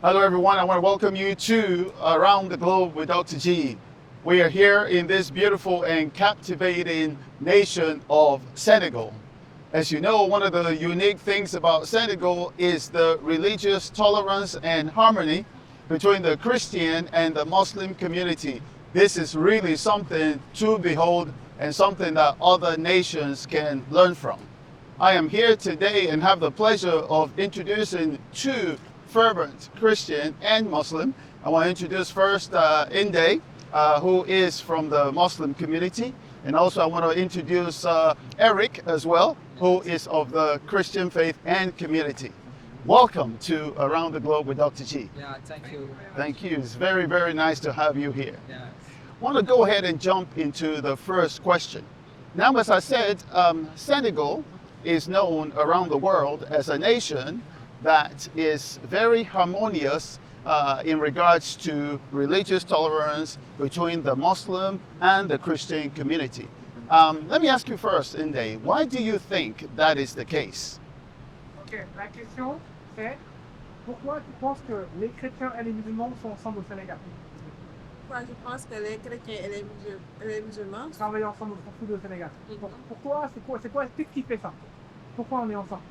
Hello, everyone. I want to welcome you to Around the Globe with Dr. G. We are here in this beautiful and captivating nation of Senegal. As you know, one of the unique things about Senegal is the religious tolerance and harmony between the Christian and the Muslim community. This is really something to behold and something that other nations can learn from. I am here today and have the pleasure of introducing two fervent Christian and Muslim. I want to introduce first Inde, who is from the Muslim community. And also I want to introduce Eric as well, who is of the Christian faith and community. Welcome to Around the Globe with Dr. G. Yeah, thank you. Thank you. It's very, very nice to have you here. Yeah. I want to go ahead and jump into the first question. Now, as I said, Senegal is known around the world as a nation that is very harmonious in regards to religious tolerance between the Muslim and the Christian community. Let me ask you first, Inde, why do you think that is the case? Ok, la question c'est pourquoi tu penses que les chrétiens et les musulmans sont ensemble au Sénégal? Moi, je pense que les chrétiens et les musulmans sont Travailler ensemble au Sénégal. Pourquoi? C'est quoi? Qu'est-ce qui fait ça? Pourquoi on est ensemble?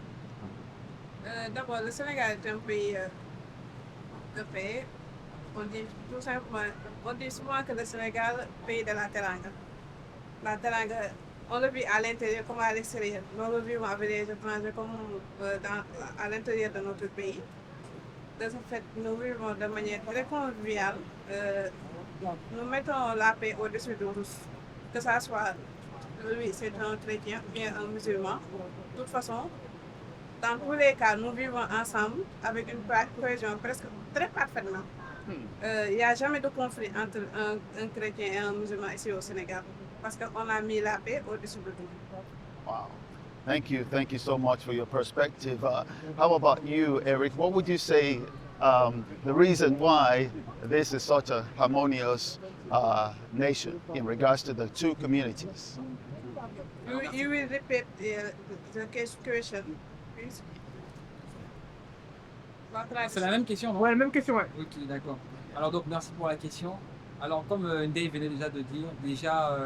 d'abord, le Sénégal est un pays de paix. On dit tout simplement, on dit souvent que le Sénégal est pays de la teranga. La teranga, on le vit à l'intérieur comme à l'extérieur. Nous le vivons avec les étrangers comme à l'intérieur de notre pays. De ce fait, nous vivons de manière très conviviale. Nous mettons la paix au-dessus de tous. Que ça soit lui, c'est un chrétien ou bien un musulman. De toute façon, dans tous les cas, nous vivons ensemble avec une cohésion presque très parfaitement. Il n'y a jamais de conflit entre un chrétien et un musulman ici au Sénégal parce qu'on a mis la paix au-dessus de tout. Wow. Thank you so much for your perspective. How about you, Eric? What would you say the reason why this is such a harmonious nation in regards to the two communities? You will repeat the question, please. C'est la même question, non? Ouais, même question, ouais. Ok, d'accord. Alors donc merci pour la question. Alors comme Ndeye venait déjà de dire,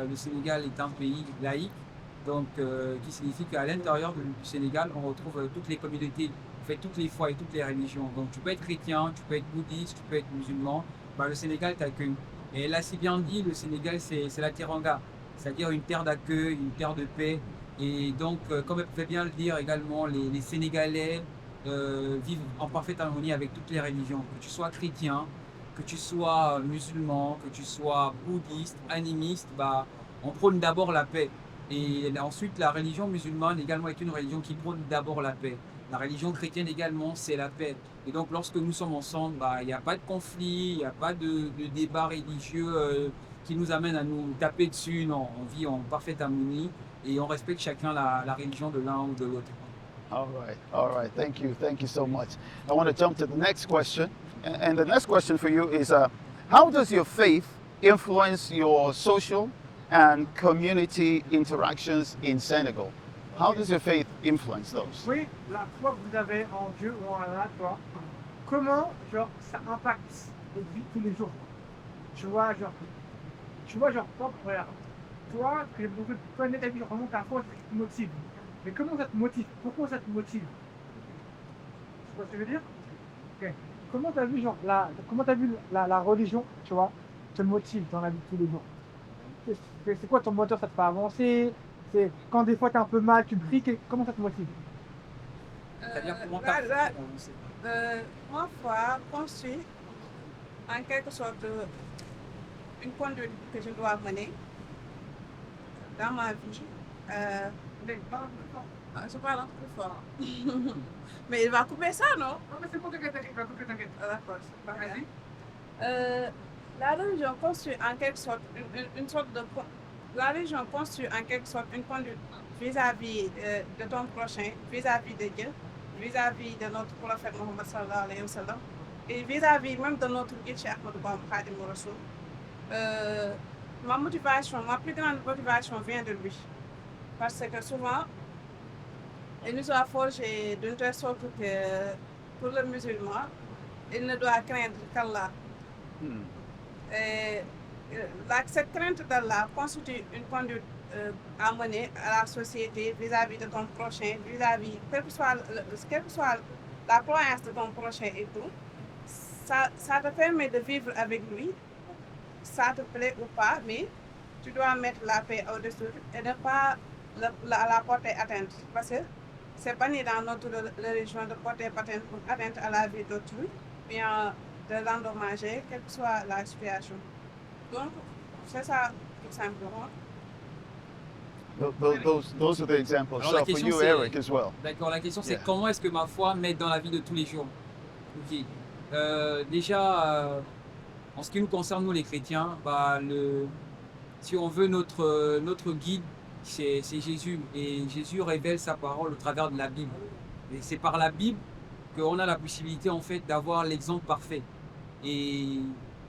le Sénégal est un pays laïque, donc qui signifie qu'à l'intérieur du Sénégal, on retrouve toutes les communautés, en fait toutes les foi et toutes les religions. Donc tu peux être chrétien, tu peux être bouddhiste, tu peux être musulman, le Sénégal t'accueille. Et là, si bien dit, le Sénégal c'est la teranga, c'est-à-dire une terre d'accueil, une terre de paix. Et donc, comme elle pouvait bien le dire également, les Sénégalais vivent en parfaite harmonie avec toutes les religions. Que tu sois chrétien, que tu sois musulman, que tu sois bouddhiste, animiste, on prône d'abord la paix. Et ensuite, la religion musulmane également est une religion qui prône d'abord la paix. La religion chrétienne également, c'est la paix. Et donc, lorsque nous sommes ensemble, il n'y a pas de conflit, il n'y a pas de débat religieux qui nous amène à nous taper dessus. Non, on vit en parfaite harmonie et on respecte chacun la religion de l'un ou de l'autre. All right. Thank you so much. I want to jump to the next question. And the next question for you is how does your faith influence your social and community interactions in Senegal? How does your faith influence those? Oui, la foi que vous avez en Dieu ou en Allah, toi, comment, genre, ça impacte votre vie tous les jours? Tu vois, genre, toi, regarde, toi, que beaucoup de connais ta vie, genre, comment ta foi te motive? Mais comment ça te motive? Pourquoi ça te motive? Tu vois ce que je veux dire? Ok. Comment t'as vu, genre, la religion, tu vois, te motive dans la vie de tous les jours? C'est quoi ton moteur? Ça te fait avancer? C'est quand des fois t'es un peu mal, tu pries, comment ça te motive? C'est-à-dire comment Ma foi construit en quelque sorte une conduite que je dois mener dans ma vie. Je parle un peu fort. Mais il va couper ça, non? Non, mais c'est bon, t'inquiète, t'inquiète. D'accord. Vas-y. La religion construit en quelque sorte une sorte de... La religion construit en quelque sorte une conduite vis-à-vis de ton prochain, vis-à-vis de Dieu, vis-à-vis de notre prophète Mohammed sallallahu alayhi wa sallam, et vis-à-vis même de notre guide Cheikh Ahmadou Bamba Khadim Rassoul. Ma plus grande motivation vient de lui. Parce que souvent, il nous a forgé d'une telle sorte que pour le musulman, il ne doit craindre qu'Allah. Hmm. Et, cette crainte d'Allah constitue une conduite à mener à la société vis-à-vis de ton prochain, vis-à-vis, quelle que soit la croyance de ton prochain et tout. Ça te permet de vivre avec lui, ça te plaît ou pas, mais tu dois mettre la paix au-dessus et ne pas la porter atteinte. Parce que c'est banni dans notre religion de porter atteinte à la vie d'autrui, bien de l'endommager, quelle que soit la situation. Donc, c'est ça, tout simplement. Those are the examples. Alors, la So for question, you, c'est- Eric, as well. D'accord, la question c'est Yeah. comment est-ce que ma foi m'aide dans la vie de tous les jours. Ok. Déjà, en ce qui nous concerne, nous les chrétiens, si on veut notre guide, c'est Jésus. Et Jésus révèle sa parole au travers de la Bible. Et c'est par la Bible qu'on a la possibilité en fait d'avoir l'exemple parfait. Et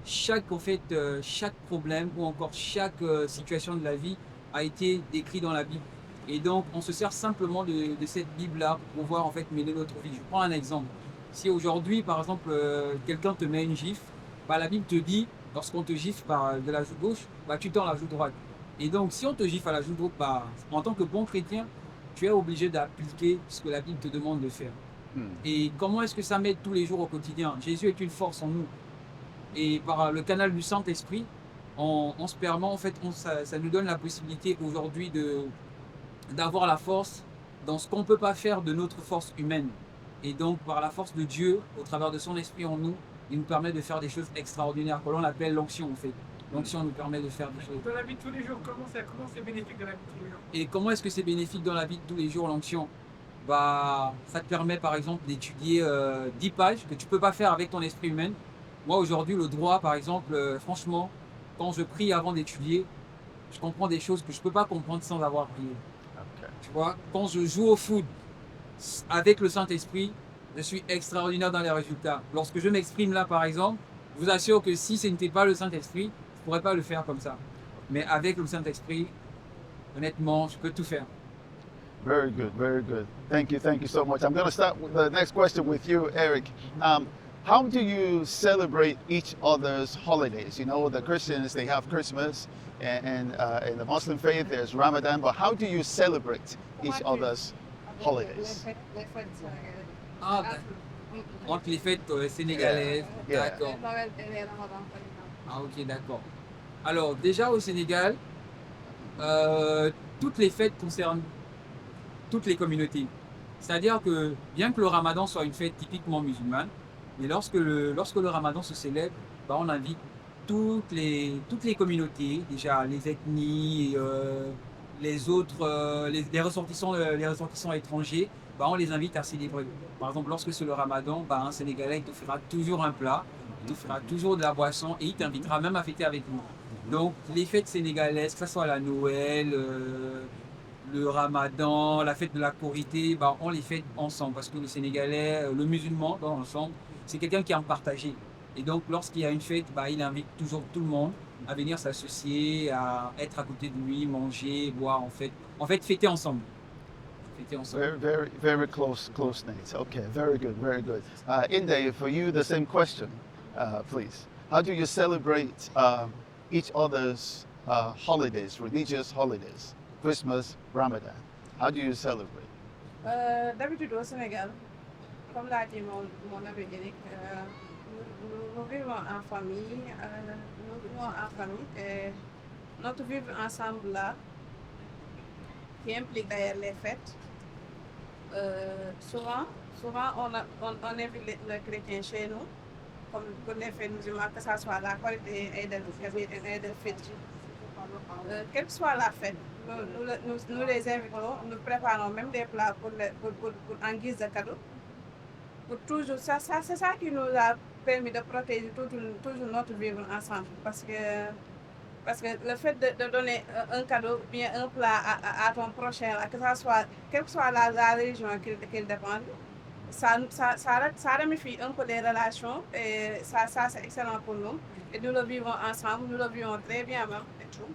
chaque problème ou encore chaque situation de la vie a été décrit dans la Bible. Et donc, on se sert simplement de cette Bible-là pour pouvoir en fait mener notre vie. Je prends un exemple. Si aujourd'hui, par exemple, quelqu'un te met une gifle, la Bible te dit, lorsqu'on te gifle de la joue gauche, tu tends la joue droite. Et donc, si on te gifle à la joue droite, en tant que bon chrétien, tu es obligé d'appliquer ce que la Bible te demande de faire. Hmm. Et comment est-ce que ça m'aide tous les jours au quotidien? Jésus est une force en nous. Et par le canal du Saint-Esprit, on se permet, en fait, ça nous donne la possibilité aujourd'hui d'avoir la force dans ce qu'on ne peut pas faire de notre force humaine. Et donc, par la force de Dieu, au travers de son esprit en nous, il nous permet de faire des choses extraordinaires, que l'on appelle l'onction en fait. L'onction nous permet de faire des choses. Dans la vie de tous les jours, comment c'est bénéfique dans la vie de tous les jours? Et comment est-ce que c'est bénéfique dans la vie de tous les jours, l'onction? Ça te permet par exemple d'étudier 10 pages que tu ne peux pas faire avec ton esprit humain. Moi aujourd'hui, le droit par exemple, franchement, quand je prie avant d'étudier, je comprends des choses que je ne peux pas comprendre sans avoir prié. Okay. Tu vois, quand je joue au foot avec le Saint-Esprit, je suis extraordinaire dans les résultats. Lorsque je m'exprime là, par exemple, je vous assure que si ce n'était pas le Saint-Esprit, je ne pourrais pas le faire comme ça. Mais avec le Saint-Esprit, honnêtement, je peux tout faire. Very good, very good. Thank you so much. I'm going to start with the next question with you, Eric. How do you celebrate each other's holidays? You know, the Christians, they have Christmas, and in the Muslim faith, there's Ramadan, but how do you celebrate each other's holidays? Les fêtes sénégalaises. Ah, entre les fêtes sénégalaises, Yeah. d'accord. Noël et les Ramadan, par exemple. Ah, ok, d'accord. Alors, déjà au Sénégal, toutes les fêtes concernent toutes les communautés. C'est-à-dire que, bien que le Ramadan soit une fête typiquement musulmane, mais lorsque le Ramadan se célèbre, on invite toutes les communautés, déjà les ethnies, les autres, les ressortissants étrangers, on les invite à célébrer. Par exemple, lorsque c'est le Ramadan, un Sénégalais il t'offrira toujours un plat, il t'offrira toujours de la boisson et il t'invitera même à fêter avec nous. Donc les fêtes sénégalaises, que ce soit la Noël, le Ramadan, la fête de la Korité, on les fête ensemble parce que le Sénégalais, le musulman dans l'ensemble, c'est quelqu'un qui aime partager. Et donc lorsqu'il y a une fête, il invite toujours tout le monde à venir s'associer, à être à côté de lui, manger, boire, en fait fêter ensemble. Fêter ensemble. Very close knit. Okay, very good, very good. Inde, for you, the same question, please. How do you celebrate each other's holidays, religious holidays? Christmas, Ramadan. How do you celebrate? D'habitude au Sénégal, comme l'a dit mon ami Eric, nous vivons en famille, et notre vivre ensemble là, qui implique d'ailleurs les fêtes, souvent on invite les chrétiens chez nous, comme les fêtes musulmanes, que ce soit la Korité et Eid el-Fitr. Quelle que soit la fête, nous les invitons, nous préparons même des plats pour en guise de cadeau. Pour toujours, c'est ça qui nous a permis de protéger toujours notre vivre ensemble. Parce que le fait de donner un cadeau, bien un plat à ton prochain, quelle que soit la religion qu'il dépend, ça ramifie un peu les relations et ça c'est excellent pour nous. Et nous le vivons ensemble, nous le vivons très bien même et tout.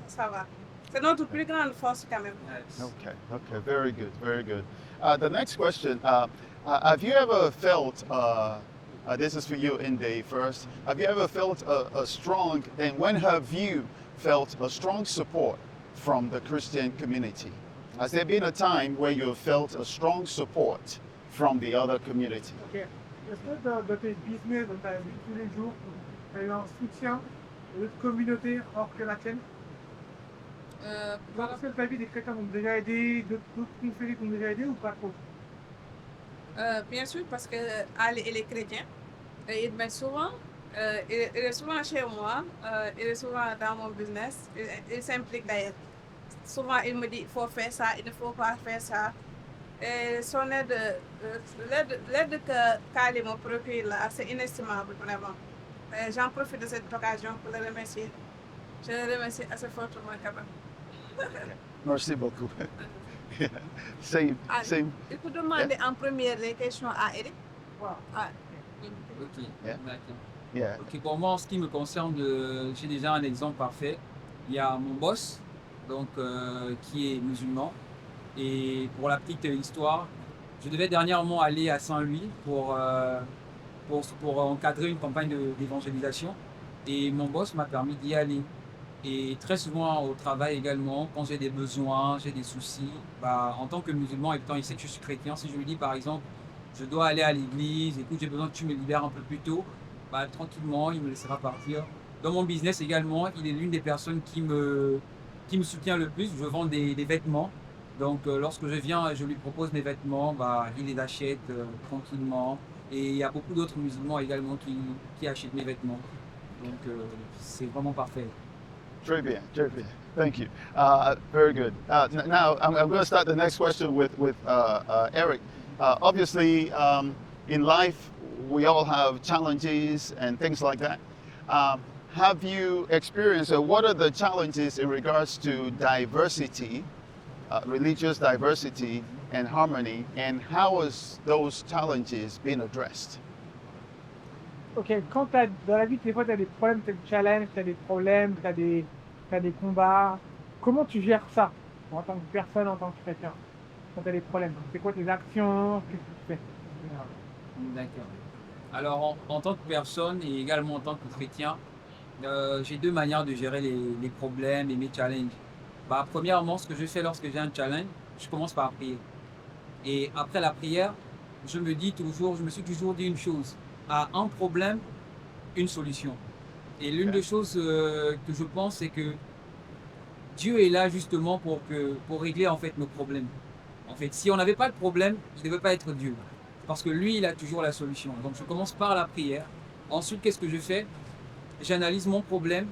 Ça va. C'est notre plus grande force quand même. Okay, very good, very good. The next question, have you ever felt This is for you, Inde, first. Have you ever felt a strong, and when have you felt a strong support from the Christian community? Has there been a time where you have felt a strong support from the other community? Ok. Est-ce que dans tes business, dans ta vie de tous les jours, tu as eu un soutien de d'autres communautés hors que la tienne? Est-ce que ta vie des chrétiens t'ont déjà aidé, d'autres confréries t'ont déjà aidé ou pas trop? Bien sûr, parce que Ali, il est chrétien. Et il m'aide souvent. Il est souvent chez moi. Il est souvent dans mon business. Il s'implique d'ailleurs. Souvent, il me dit il faut faire ça, il ne faut pas faire ça. Et son aide, l'aide que Kali me procure là, c'est inestimable vraiment. J'en profite de cette occasion pour le remercier. Je le remercie assez fortement quand même. Merci beaucoup. Yeah. Same, Ah, same. Il faut demander en première les questions à Eric. Wow. Ah, Ok, Yeah. d'accord. Yeah. Ok, pour moi, en ce qui me concerne, j'ai déjà un exemple parfait. Il y a mon boss, donc, qui est musulman. Et pour la petite histoire, je devais dernièrement aller à Saint-Louis pour encadrer une campagne d'évangélisation. Et mon boss m'a permis d'y aller. Et très souvent au travail également, quand j'ai des besoins, j'ai des soucis, bah, en tant que musulman, étant il sait que je suis chrétien, si je lui dis par exemple, je dois aller à l'église, écoute, j'ai besoin que tu me libères un peu plus tôt, bah, tranquillement, il me laissera partir. Dans mon business également, il est l'une des personnes qui me soutient le plus. Je vends des vêtements. Donc lorsque je viens et je lui propose mes vêtements, bah, il les achète tranquillement. Et il y a beaucoup d'autres musulmans également qui achètent mes vêtements. Donc c'est vraiment parfait. Très bien, très bien. Thank you. Very good. Now I'm going to start the next question with Eric. Obviously, in life, we all have challenges and things like that. Have you experienced, or what are the challenges in regards to diversity, religious diversity and harmony, and how has those challenges been addressed? Ok, quand dans la vie, des fois, tu as des problèmes, tu as des challenges, tu as des problèmes, tu as des combats. Comment tu gères ça en tant que personne, en tant que chrétien? Quand tu as des problèmes, c'est quoi tes actions? Qu'est-ce que tu fais? D'accord. Alors en tant que personne et également en tant que chrétien, j'ai deux manières de gérer les problèmes et mes challenges. Bah, premièrement, ce que je fais lorsque j'ai un challenge, je commence par prier. Et après la prière, je me suis toujours dit une chose. À un problème, une solution. Et l'une des choses que je pense, c'est que Dieu est là justement pour régler en fait nos problèmes. En fait, si on n'avait pas de problème, il ne devait pas être Dieu. Parce que lui, il a toujours la solution. Donc je commence par la prière. Ensuite, qu'est-ce que je fais? J'analyse mon problème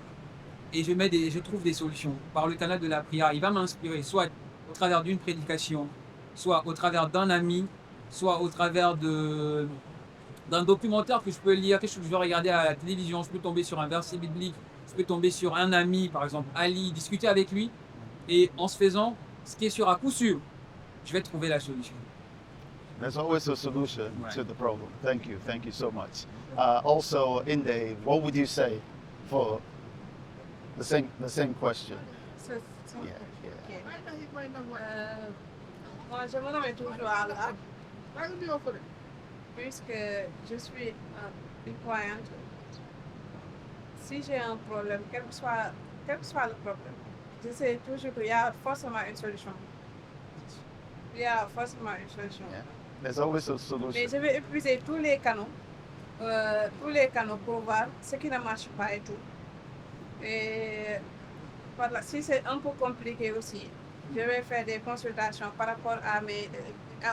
et je trouve des solutions. Par le canal de la prière, il va m'inspirer, soit au travers d'une prédication, soit au travers d'un ami, soit au travers d'un documentaire que je peux lire, quelque chose que je vais regarder à la télévision. Je peux tomber sur un verset biblique, je peux tomber sur un ami, par exemple Ali, discuter avec lui. Et en se faisant, ce qui est sûr à coup sûr, je vais trouver la solution. There's always a solution Right. to the problem. Thank you so much. Also, Inde, what would you say for the same question? c'est ça. Yeah, yeah. Ok. Moi, je me remets toujours à Allah, puisque je suis une croyante. Si j'ai un problème, quel que soit le problème, je sais toujours qu'il y a forcément une solution. Il y a forcément une solution. Yeah. There's always a Mais solution. je vais épuiser tous les canaux pour voir ce qui ne marche pas et tout. Et voilà, si c'est un peu compliqué aussi, je vais faire des consultations par rapport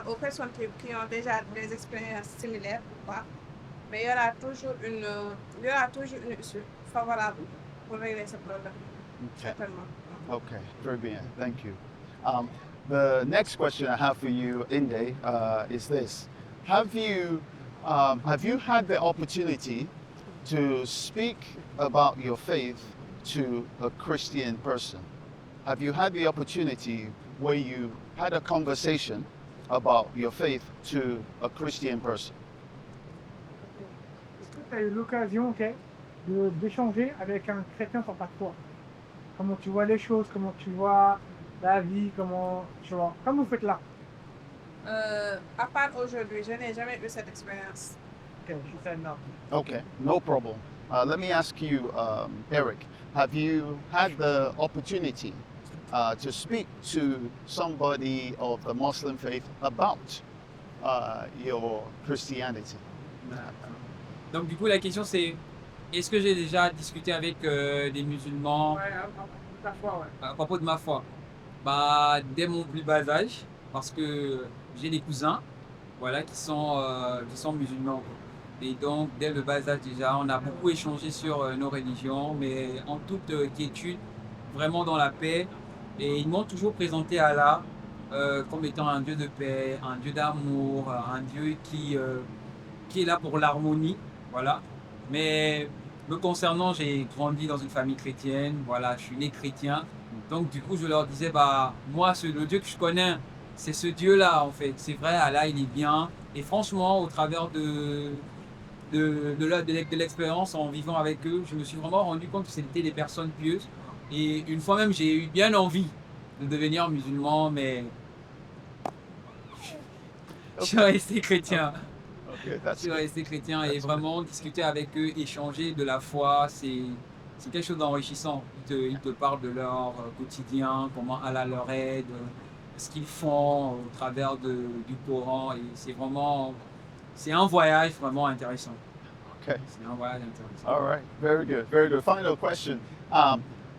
aux personnes qui ont déjà des expériences similaires ou pas. Mais il y aura toujours une issue favorable pour régler ce problème. Okay. Certainement. Okay, very bien. Thank you. The next question I have for you, Inde, is this: Have you had the opportunity to speak about your faith to a Christian person? Have you had the opportunity where you had a conversation about your faith to a Christian person? Est-ce que tu as eu l'occasion, ok, d'échanger avec un chrétien sur ta foi? Comment tu vois les choses, comment tu vois la vie, comment tu vois, comme vous faites là. À part aujourd'hui, je n'ai jamais eu cette expérience. Ok. okay. She said no. Okay, no problem. Let me ask you, Eric, have you had the opportunity to speak to somebody of the Muslim faith about your Christianity? Donc du coup la question c'est est-ce que j'ai déjà discuté avec des musulmans Ouais, ta foi, ouais. à propos de ma foi? Bah dès mon plus bas âge parce que j'ai des cousins voilà qui sont musulmans. Et donc dès le bas âge déjà on a beaucoup échangé sur nos religions mais en toute quiétude vraiment dans la paix et ils m'ont toujours présenté Allah comme étant un Dieu de paix, un Dieu d'amour, un Dieu qui est là pour l'harmonie, voilà. Mais me concernant, j'ai grandi dans une famille chrétienne, voilà, je suis né chrétien. Donc du coup, je leur disais, bah moi, le Dieu que je connais, c'est ce Dieu-là en fait. C'est vrai, Allah, il est bien. Et franchement, au travers de l'expérience en vivant avec eux, je me suis vraiment rendu compte que c'était des personnes pieuses. Et une fois même, j'ai eu bien envie de devenir musulman, mais je suis resté chrétien. Okay, Je that's suis good. resté chrétien et That's vraiment discuter avec eux, échanger de la foi, c'est quelque chose d'enrichissant. Ils te parlent de leur quotidien, comment Allah leur aide, ce qu'ils font au travers du Coran et c'est un voyage vraiment intéressant. Okay. C'est un voyage intéressant. All right. Very good. Very good. Final question.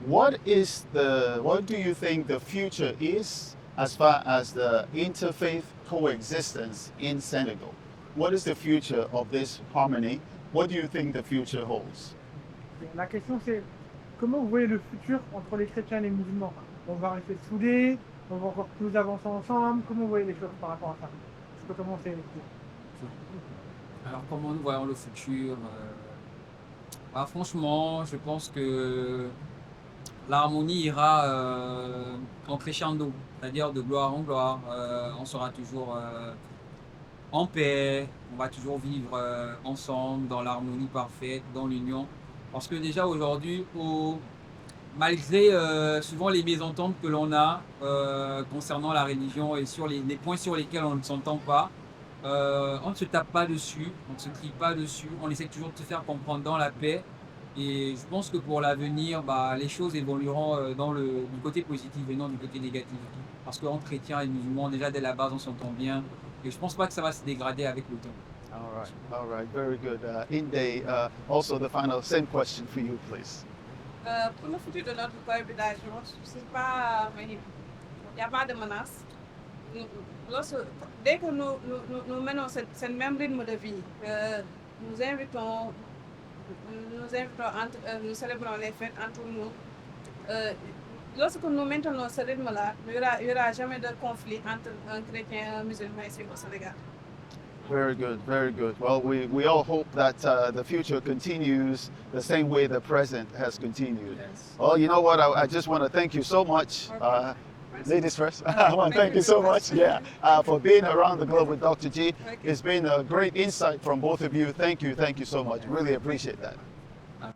What do you think the future is as far as the interfaith coexistence in Senegal? What is the future of this harmony? What do you think the future holds? La question c'est comment vous voyez le futur entre les chrétiens et les musulmans? On va rester soudés, on va encore plus avancer ensemble. Comment vous voyez les choses par rapport à ça? Je peux commencer. Alors comment nous voyons le futur bah, franchement, je pense que l'harmonie ira en crescendo, c'est-à-dire de gloire en gloire. On sera toujours en paix, on va toujours vivre ensemble dans l'harmonie parfaite, dans l'union. Parce que déjà aujourd'hui, malgré souvent les mésententes que l'on a concernant la religion et sur les points sur lesquels on ne s'entend pas, on ne se tape pas dessus, on ne se crie pas dessus, on essaie toujours de se faire comprendre dans la paix. Et je pense que pour l'avenir, bah, les choses évolueront du côté positif et non du côté négatif. Parce qu'entre chrétiens et musulmans, déjà dès la base, on s'entend bien. Et je pense pas que ça va se dégrader avec le temps. All right, very good. Inde, also the final, same question for you, please. Pour le futur de notre cohabitation, c'est pas, il n'y a pas de menace. Dès que nous menons ce même rythme de vie, nous invitons nous célébrons les fêtes entre nous. Lorsque nous maintenons ce rythme-là, il n'y aura jamais de conflit entre un chrétien et un musulman ici au Sénégal. Very good, very good. Well, we all hope that the future continues the same way the present has continued. Yes. Well, you know what? I just want to thank you so much. Ladies first. I want to thank you so much, for being around the globe with Dr. G. It's been a great insight from both of you. Thank you so much. Really appreciate that.